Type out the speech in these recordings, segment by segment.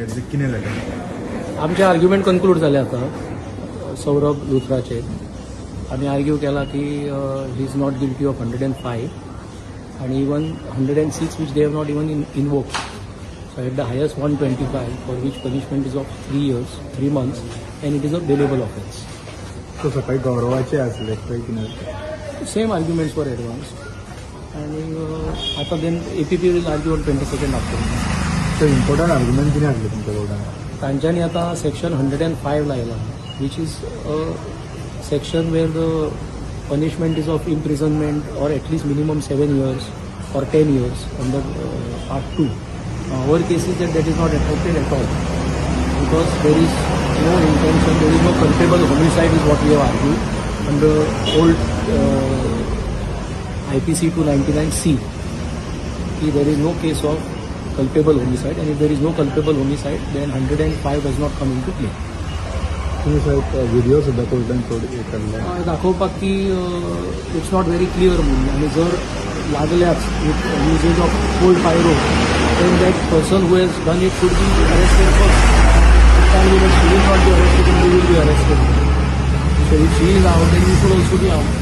अर्जे कितें जालें? आमचे आर्ग्युमेंट कन्क्लूड जाले आता सौरभ लुथराचे. आम्ही आर्ग्यू केला की he is not guilty of 105 आणि even 106 which they have not even invoke. So at the highest 125 for which punishment is of 3 years, 3 months and it is a bailable offence. तो सकाळी गौरवाचे आसले पळय कितें Same arguments were advanced and आता then APP will argue on 22nd afternoon. तो important argument कितें आसलें तुमच्या कोर्टान? तांच्यांनी आता सेक्शन 105 लायला which is a section where the punishment is of imprisonment or at least minimum 7 years or 10 years under part 2. Our case is that is not affected at all because there is no intention, there is no culpable homicide is what we have argued under old IPC 299C. There is no case of culpable homicide and if there is no culpable homicide then 105 does not come into play. तुम्ही साहेब video सुद्धा कोर्टान केल्ले दाखोवपाक की it's not very clear म्हणून आणि जर लागल्याच with uses of cold pyro then that person who has done it should be arrested first. It can be that she will not be arrested and we will be arrested. So if she is out then we should also be out.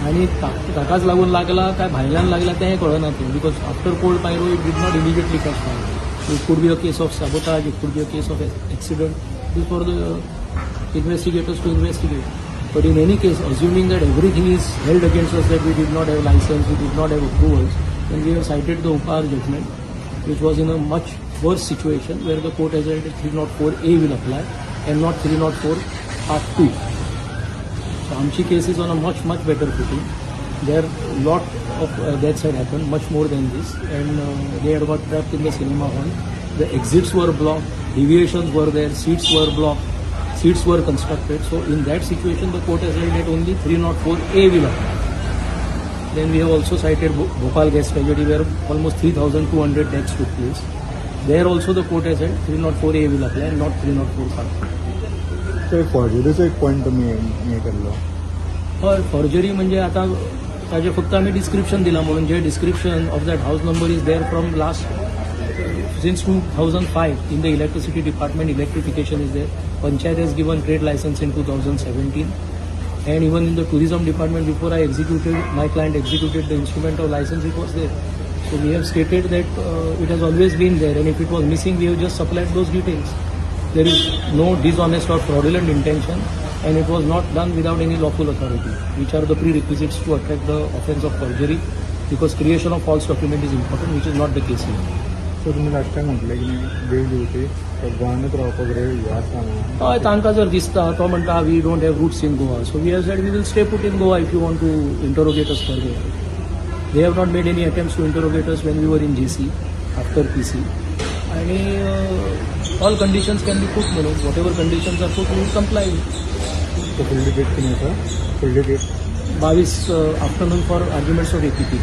आणि ताकाच लागून लागला काय भायल्यान लागला तें कळना तें because after cold pyro it did not immediately catch fire. It could be a case of sabotage, it could be a case of accident. This for the investigators to investigate. But in any case, assuming that everything is held against us, that we did not have license, we did not have approvals, then we have cited the Upar judgment, which was in a much worse situation where the court has said 304A will apply and not 304 Part 2. So Amchi case is on a much better footing. There lot of deaths had happened, much more than this, and they had got trapped in the cinema hall. The exits were blocked, deviations were there, seats were blocked, seats were constructed. So in that situation, the court has said that only 304A will apply. Then we have also cited Bhopal gas tragedy where almost 3,200 deaths took place. There also the court has said 304A will apply and not 304 Part 2. तो फॉर्जरीचो एक point तुम्ही हे केल्लो. हय forgery म्हणजे आता ताजे फक्त आम्ही डिस्क्रिप्शन दिला म्हणून जे description of that house number is there from last since 2005 in the electricity department. Electrification is there. Panchayat has given trade license in 2017 and even in the tourism department before my client executed the instrument of license, it was there. So we have stated that it has always been there and if it was missing we have just supplied those details. There is no dishonest or fraudulent intention and it was not done without any lawful authority, which are the prerequisites to attract the offence of forgery, because creation of false document is important, which is not the case here. सो तुम्ही last time म्हटलें की वेळ दिवची गोंयांत रावपाक हे आसा म्हणून. हय तांकां जर दिसता तो म्हणटा we don't have roots in Goa, so we have said we will stay put in Goa if you want to interrogate us further. They have not made any attempts to interrogate us when we were in GC after PC आणि all conditions can be put म्हणून whatever conditions are put we will comply. Full date कितें आसा? Full date 22 afternoon for arguments of APP.